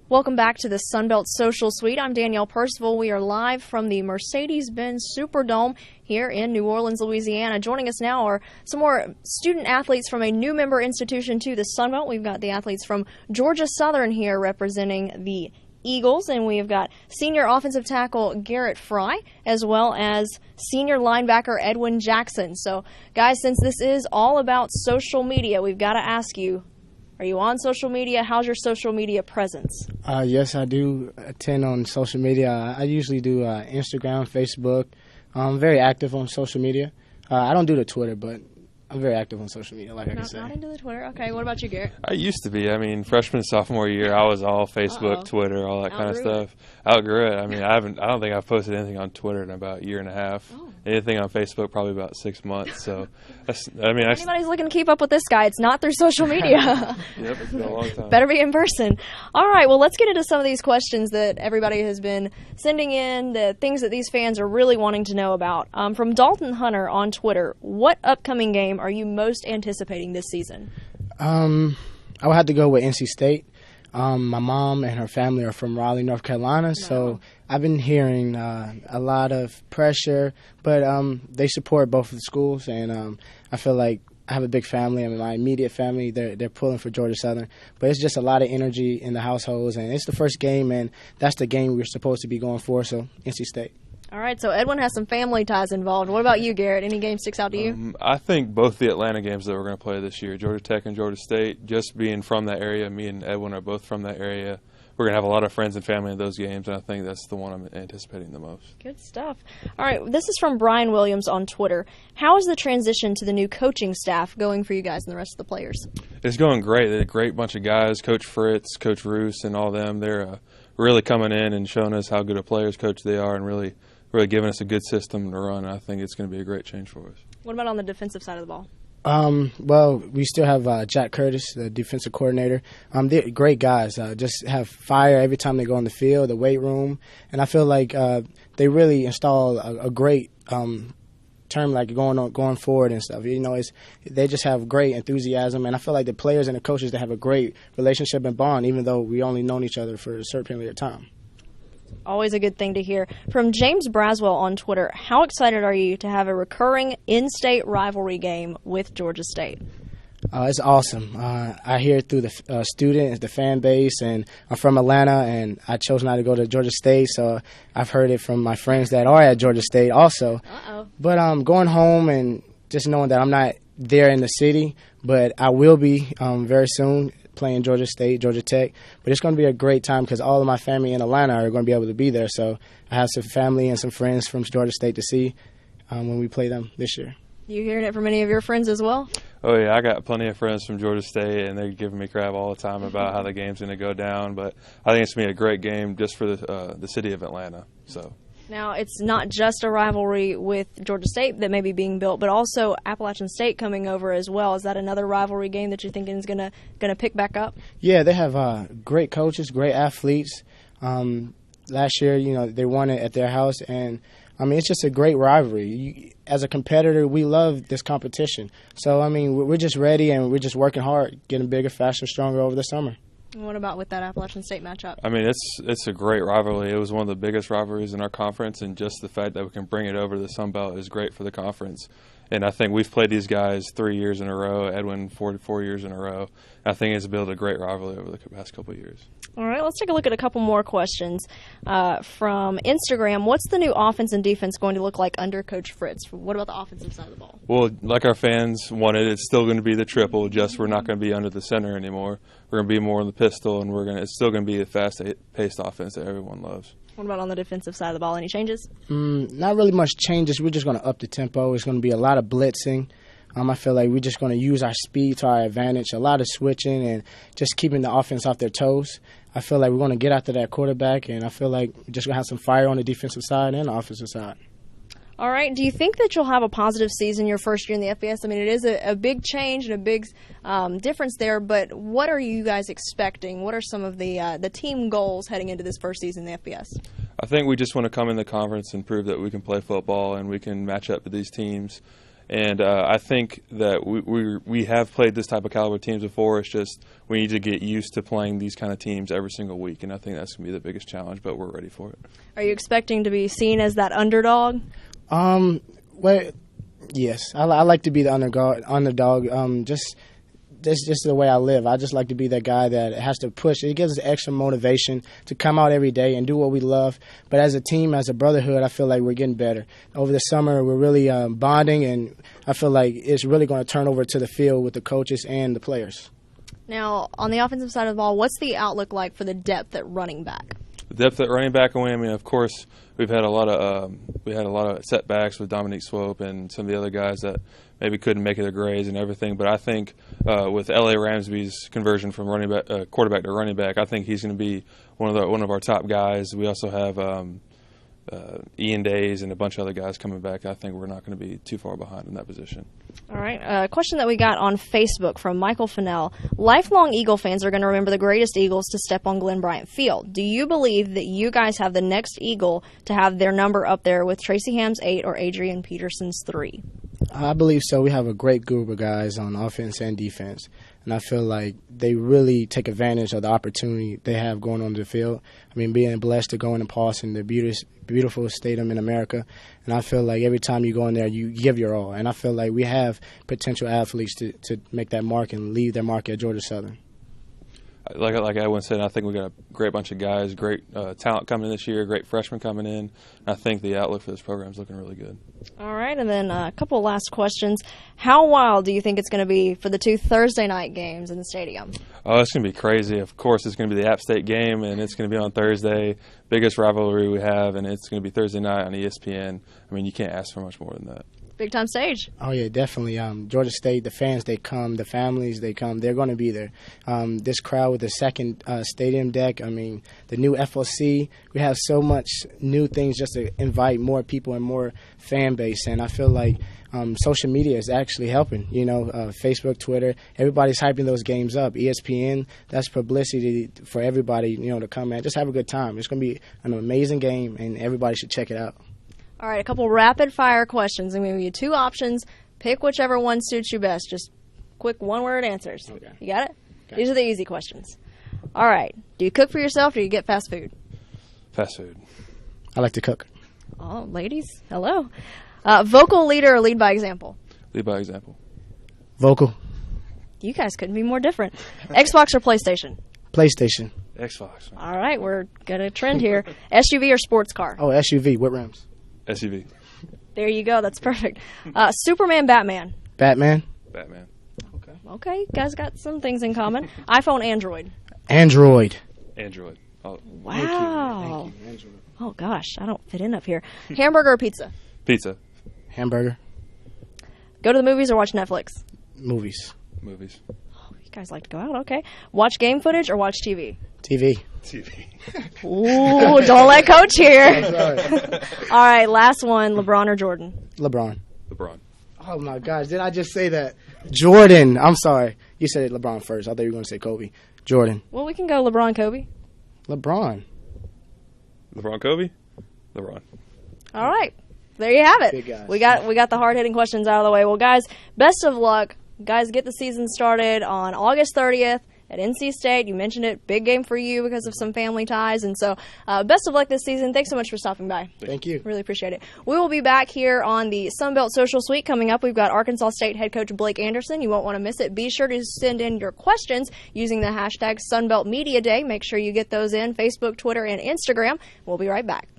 Welcome back to the Sunbelt Social Suite. I'm Danielle Percival. We are live from the Mercedes-Benz Superdome here in New Orleans, Louisiana. Joining us now are some more student athletes from a new member institution to the Sunbelt. We've got the athletes from Georgia Southern here representing the Eagles, and we've got senior offensive tackle Garrett Frye, as well as senior linebacker Edwin Jackson. So, guys, since this is all about social media, we've got to ask you, are you on social media? How's your social media presence? Yes, I do attend on social media. I usually do Instagram, Facebook. I'm very active on social media. I don't do the Twitter, but I'm very active on social media, like I can say. Not into the Twitter. Okay, what about you, Garrett? I used to be. I mean, freshman, sophomore year, I was all Facebook, Twitter, all that kind of stuff. Outgrew it. I mean, I don't think I've posted anything on Twitter in about a year and a half. Anything on Facebook, probably about 6 months. So, anybody's looking to keep up with this guy, it's not through social media. Yep, it's been a long time. Better be in person. All right, well, let's get into some of these questions that everybody has been sending in, the things that these fans are really wanting to know about. From Dalton Hunter on Twitter, what upcoming game are you most anticipating this season? I would have to go with NC State. My mom and her family are from Raleigh, North Carolina, so I've been hearing a lot of pressure, but they support both of the schools, and I feel like I have a big family. I mean, my immediate family, they're pulling for Georgia Southern, but it's just a lot of energy in the households, and it's the first game, and that's the game we're supposed to be going for, so NC State. All right, so Edwin has some family ties involved. What about you, Garrett? Any game sticks out to you? I think both the Atlanta games that we're going to play this year, Georgia Tech and Georgia State, just being from that area, me and Edwin are both from that area. We're going to have a lot of friends and family in those games, and I think that's the one I'm anticipating the most. Good stuff. All right, this is from Brian Williams on Twitter. How is the transition to the new coaching staff going for you guys and the rest of the players? It's going great. They're a great bunch of guys. Coach Fritz, Coach Roos, and all them. They're really coming in and showing us how good a players coach they are and really giving us a good system to run. I think it's going to be a great change for us. What about on the defensive side of the ball? Well, we still have Jack Curtis, the defensive coordinator. They're great guys. Just have fire every time they go on the field, the weight room, and I feel like they really install a great term like going forward and stuff. You know, they just have great enthusiasm, and I feel like the players and the coaches, they have a great relationship and bond, even though we only known each other for a certain period of time. Always a good thing to hear. From James Braswell on Twitter, how excited are you to have a recurring in-state rivalry game with Georgia State? It's awesome. I hear it through the students, the fan base, and I'm from Atlanta, and I chose not to go to Georgia State, so I've heard it from my friends that are at Georgia State also. But going home and just knowing that I'm not there in the city, but I will be very soon, playing Georgia State, Georgia Tech. But it's going to be a great time because all of my family in Atlanta are going to be able to be there. So I have some family and some friends from Georgia State to see when we play them this year. You hearing it from any of your friends as well? Oh, yeah. I got plenty of friends from Georgia State, and they're giving me crap all the time about how the game's going to go down. But I think it's going to be a great game just for the city of Atlanta. So. Now, it's not just a rivalry with Georgia State that may be being built, but also Appalachian State coming over as well. Is that another rivalry game that you're thinking is going to pick back up? Yeah, they have great coaches, great athletes. Last year, you know, they won it at their house, and I mean, it's just a great rivalry. As a competitor, we love this competition. So, I mean, we're just ready, and we're just working hard, getting bigger, faster, stronger over the summer. And what about with that Appalachian State matchup? I mean, it's a great rivalry. It was one of the biggest rivalries in our conference, and just the fact that we can bring it over to the Sun Belt is great for the conference. And I think we've played these guys 3 years in a row, Edwin 4 years in a row. I think it's built a great rivalry over the past couple of years. All right, let's take a look at a couple more questions. From Instagram, what's the new offense and defense going to look like under Coach Fritz? What about the offensive side of the ball? Well, like our fans wanted, it's still going to be the triple, just we're not going to be under the center anymore. We're going to be more in the pistol, and it's still going to be a fast-paced offense that everyone loves. What about on the defensive side of the ball? Any changes? Not really much changes. We're just going to up the tempo. It's going to be a lot of blitzing. I feel like we're just going to use our speed to our advantage, a lot of switching and just keeping the offense off their toes. I feel like we're going to get after that quarterback, and I feel like we're just going to have some fire on the defensive side and the offensive side. All right. Do you think that you'll have a positive season your first year in the FBS? I mean, it is a big change and a big difference there, but what are you guys expecting? What are some of the team goals heading into this first season in the FBS? I think we just want to come in the conference and prove that we can play football and we can match up with these teams And I think that we have played this type of caliber teams before. It's just we need to get used to playing these kind of teams every single week, and I think that's going to be the biggest challenge, but we're ready for it. Are you expecting to be seen as that underdog? Well, yes. I like to be the underdog. Just the way I live. I just like to be that guy that has to push. It gives us extra motivation to come out every day and do what we love. But as a team, as a brotherhood, I feel like we're getting better. Over the summer, we're really bonding, and I feel like it's really going to turn over to the field with the coaches and the players. Now, on the offensive side of the ball, what's the outlook like for the depth at running back? The depth at running back, I mean, of course, we've had a lot of setbacks with Dominique Swope and some of the other guys that maybe couldn't make it their grades and everything. But I think with L.A. Ramsby's conversion from quarterback to running back, I think he's going to be one of our top guys. We also have Ian Days and a bunch of other guys coming back. I think we're not going to be too far behind in that position. All right. A question that we got on Facebook from Michael Fennell. Lifelong Eagle fans are going to remember the greatest Eagles to step on Glenn Bryant Field. Do you believe that you guys have the next Eagle to have their number up there with Tracy Ham's 8 or Adrian Peterson's 3? I believe so. We have a great group of guys on offense and defense, and I feel like they really take advantage of the opportunity they have going on the field. I mean, being blessed to go in and pass in the beautiful stadium in America, and I feel like every time you go in there, you give your all, and I feel like we have potential athletes to make that mark and leave their mark at Georgia Southern. Like Edwin said, I think we got a great bunch of guys, great talent coming in this year, great freshmen coming in. I think the outlook for this program is looking really good. All right, and then a couple last questions. How wild do you think it's going to be for the 2 Thursday night games in the stadium? Oh, it's going to be crazy. Of course, it's going to be the App State game, and it's going to be on Thursday, biggest rivalry we have, and it's going to be Thursday night on ESPN. I mean, you can't ask for much more than that. Big time stage. Oh, yeah, definitely. Georgia State, the fans, they come. The families, they come. They're going to be there. This crowd with the second stadium deck, I mean, the new FOC, we have so much new things just to invite more people and more fan base. And I feel like social media is actually helping. You know, Facebook, Twitter, everybody's hyping those games up. ESPN, that's publicity for everybody, you know, to come and just have a good time. It's going to be an amazing game, and everybody should check it out. All right, a couple rapid-fire questions. I'm going to give you 2 options. Pick whichever one suits you best. Just quick one-word answers. Okay. You got it? Okay. These are the easy questions. All right. Do you cook for yourself or do you get fast food? Fast food. I like to cook. Oh, ladies, hello. Vocal leader or lead by example? Lead by example. Vocal. You guys couldn't be more different. Xbox or PlayStation? PlayStation. Xbox. All right, we're got a trend here. SUV or sports car? Oh, SUV. What rims? SUV. There you go. That's perfect. Superman, Batman? Batman. Batman. Okay, you guys got some things in common. iPhone, Android? Android. Android. Oh, Wow. Thank you. Android. Oh, gosh, I don't fit in up here. Hamburger or pizza? pizza. Hamburger. Go to the movies or watch Netflix? Movies. Movies. Oh, you guys like to go out, okay. Watch game footage or watch TV? TV. TV. Ooh, don't let coach hear. All right, last one, LeBron or Jordan? LeBron. LeBron. Oh, my gosh. Did I just say that? Jordan. I'm sorry. You said LeBron first. I thought you were going to say Kobe. Jordan. Well, we can go LeBron, Kobe. LeBron. LeBron, Kobe. LeBron. All right. There you have Big it. guys. We got the hard-hitting questions out of the way. Well, guys, best of luck. Guys, get the season started on August 30th at NC State. You mentioned it. Big game for you because of some family ties. And so best of luck this season. Thanks so much for stopping by. Thank you. Really appreciate it. We will be back here on the Sunbelt Social Suite coming up. We've got Arkansas State head coach Blake Anderson. You won't want to miss it. Be sure to send in your questions using the hashtag Sunbelt Media Day. Make sure you get those in Facebook, Twitter, and Instagram. We'll be right back.